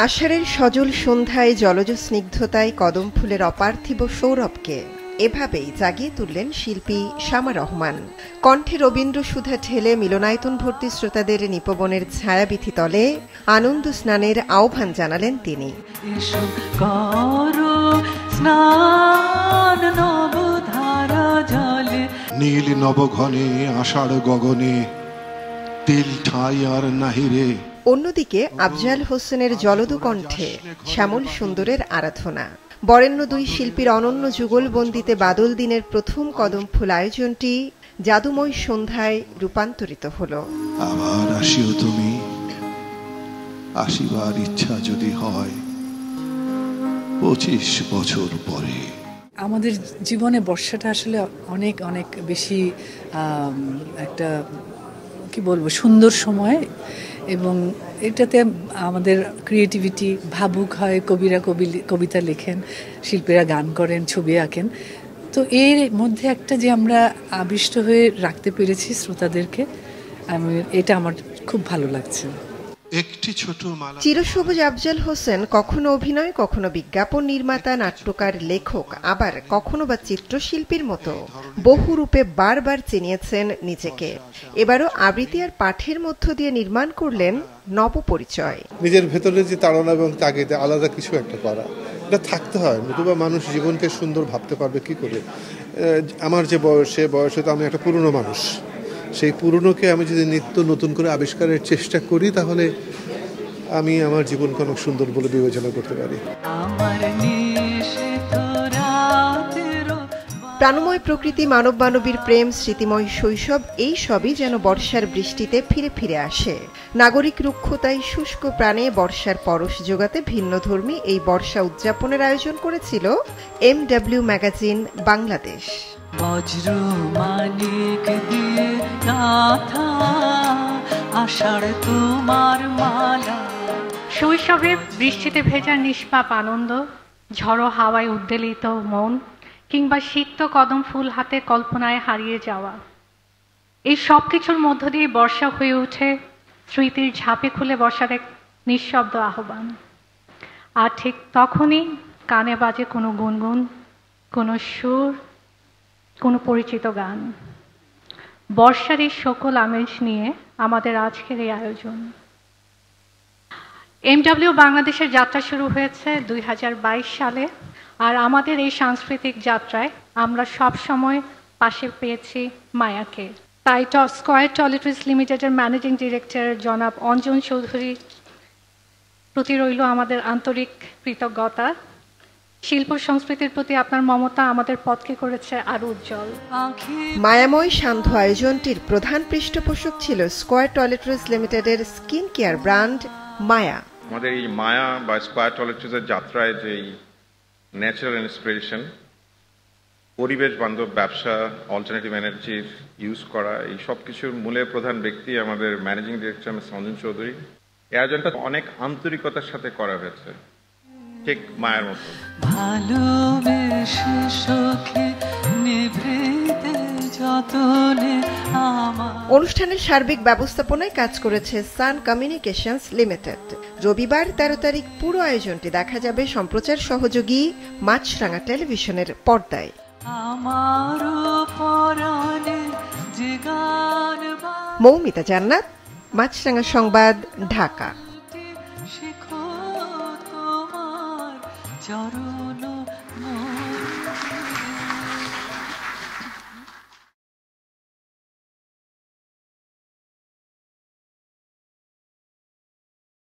আষাঢ়ের সজল সন্ধ্যায় জলজ স্নিগ্ধতায় কদম ফুলের অপার্থিব সৌরভকে এভাবেই জাগিয়ে তুললেন শিল্পী শামা রহমান। কণ্ঠে রবীন্দ্র সুধা ঢেলে মিলনায়তন ভর্তি শ্রোতাদের নিপবনের ছায়াবিথি তলে আনন্দ স্নানের আহ্বান জানালেন তিনি। নীল নবঘনে আষাঢ় গগনে তিল ঠাই আর নাহিরে। অন্যদিকে আফজাল হোসেনের জলদ কণ্ঠে শ্যামল সুন্দরের আরাধনা। বরেণ্য দুই শিল্পীর অনন্য যুগলবন্দিতে বাদল দিনের প্রথম কদম ফুল আয়োজনটি জাদুময় সন্ধ্যায় রূপান্তরিত হল। আবার আসিও তুমি, আসিবার ইচ্ছা যদি হয় 25 বছর পরে। আমাদের জীবনে বর্ষাটা আসলে অনেক অনেক বেশি একটা কি বলবো সুন্দর সময়, এবং এটাতে আমাদের ক্রিয়েটিভিটি ভাবুক হয়। কবিরা কবিতা লেখেন, শিল্পীরা গান করেন, ছবি আঁকেন। তো এর মধ্যে একটা যে আমরা আবিষ্ট হয়ে রাখতে পেরেছি শ্রোতাদেরকে, এটা আমার খুব ভালো লাগছে। চিরসবুজ আফজাল হোসেন কখনো অভিনয়, কখনো বিজ্ঞাপন নির্মাতা, নাট্যকার, লেখক, আবার কখনো বা চিত্রশিল্পীর মতো বহু রূপে বারবার চিনিয়েছেন নিজেকে। এবারও আবৃত্তি আর পাঠের মধ্য দিয়ে নির্মাণ করলেন নবপরিচয়। নিজের ভেতরে যে তাড়না এবং তাগিদে আলাদা কিছু একটা করা, এটা থাকতে হয়, নতুবা মানুষ জীবনকে সুন্দর ভাবতে পারবে কি করে। আমার যে বয়সে তো আমি একটা পুরনো মানুষ, সেই পুরনোকে আমি যদি নিত্য নতুন করে আবিষ্কারের চেষ্টা করি, তাহলে আমি আমার জীবনকে অনেক সুন্দর বলে বিবেচনা করতে পারি। প্রাণময় প্রকৃতি, মানব মানবীর প্রেম, স্মৃতিময় শৈশব, এই সবই যেন বর্ষার বৃষ্টিতে ফিরে ফিরে আসে। নাগরিক রুক্ষতায় শুষ্ক প্রাণে বর্ষার পরশ যোগাতে ভিন্নধর্মী এই বর্ষা উদযাপনের আয়োজন করেছিল MW ম্যাগাজিন বাংলাদেশ। বজ্র মানিক দিয়ে গাথা আষাঢ় তোমার মালা। শৈশবে বৃষ্টিতে ভেজা নিষ্পাপ আনন্দ, ঝড়ো হাওয়ায় উদ্বেলিত মন, কিংবা সিক্ত কদম ফুল হাতে কল্পনায় হারিয়ে যাওয়া, এই সব কিছুর মধ্য দিয়ে বর্ষা হয়ে ওঠে স্মৃতির ঝাঁপে খুলে বসার এক নিঃশব্দ আহ্বান। আর ঠিক তখনই কানে বাজে কোনো গুনগুন, কোনো সুর, কোনো পরিচিত গান। বর্ষার এই সকল আমেজ নিয়ে আমাদের আজকের এই আয়োজন। MW বাংলাদেশের যাত্রা শুরু হয়েছে 2022 সালে, আর আমাদের এই সাংস্কৃতিক যাত্রায় আমরা সব সময় পাশে পেয়েছি মায়াকে। তাই স্কয়ার টয়লেট্রিজ লিমিটেডের ম্যানেজিং ডিরেক্টর জনাব অঞ্জন চৌধুরী প্রতি রইল আমাদের আন্তরিক কৃতজ্ঞতা। শিল্প সংস্কৃতির প্রতি আপনার মমতা আমাদের পথকে করেছে আরো উজ্জ্বল। মায়াময় সান্ধ্য আয়োজনটির প্রধান পৃষ্ঠপোষক ছিল স্কয়ার টয়লেট্রিজ লিমিটেডের স্কিন কেয়ার ব্র্যান্ড মায়া। আমাদের এই মায়া বা স্কয়ার টয়লেট্রিজের যাত্রায় যে ন্যাচারাল ইন্সপিরেশন, পরিবেশ বান্ধব ব্যবসা, অল্টারনেটিভ এনার্জির ইউজ করা, এই সব কিছুর মূলে প্রধান ব্যক্তি আমাদের managing director mister Anjan Chowdhury. এই আয়োজনটা অনেক আন্তরিকতার সাথে করা হয়েছে, ঠিক মায়ের মতো। অনুষ্ঠানের সার্বিক ব্যবস্থাপনায় কাজ করেছে সান কমিউনিকেশনস লিমিটেড। রবিবার 13 তারিখ পুরো আয়োজনটি দেখা যাবে সম্প্রচার সহযোগী মাছরাঙা টেলিভিশনের পর্দায়। মৌমিতা জান্নাত, মাছরাঙা সংবাদ, ঢাকা। চরণ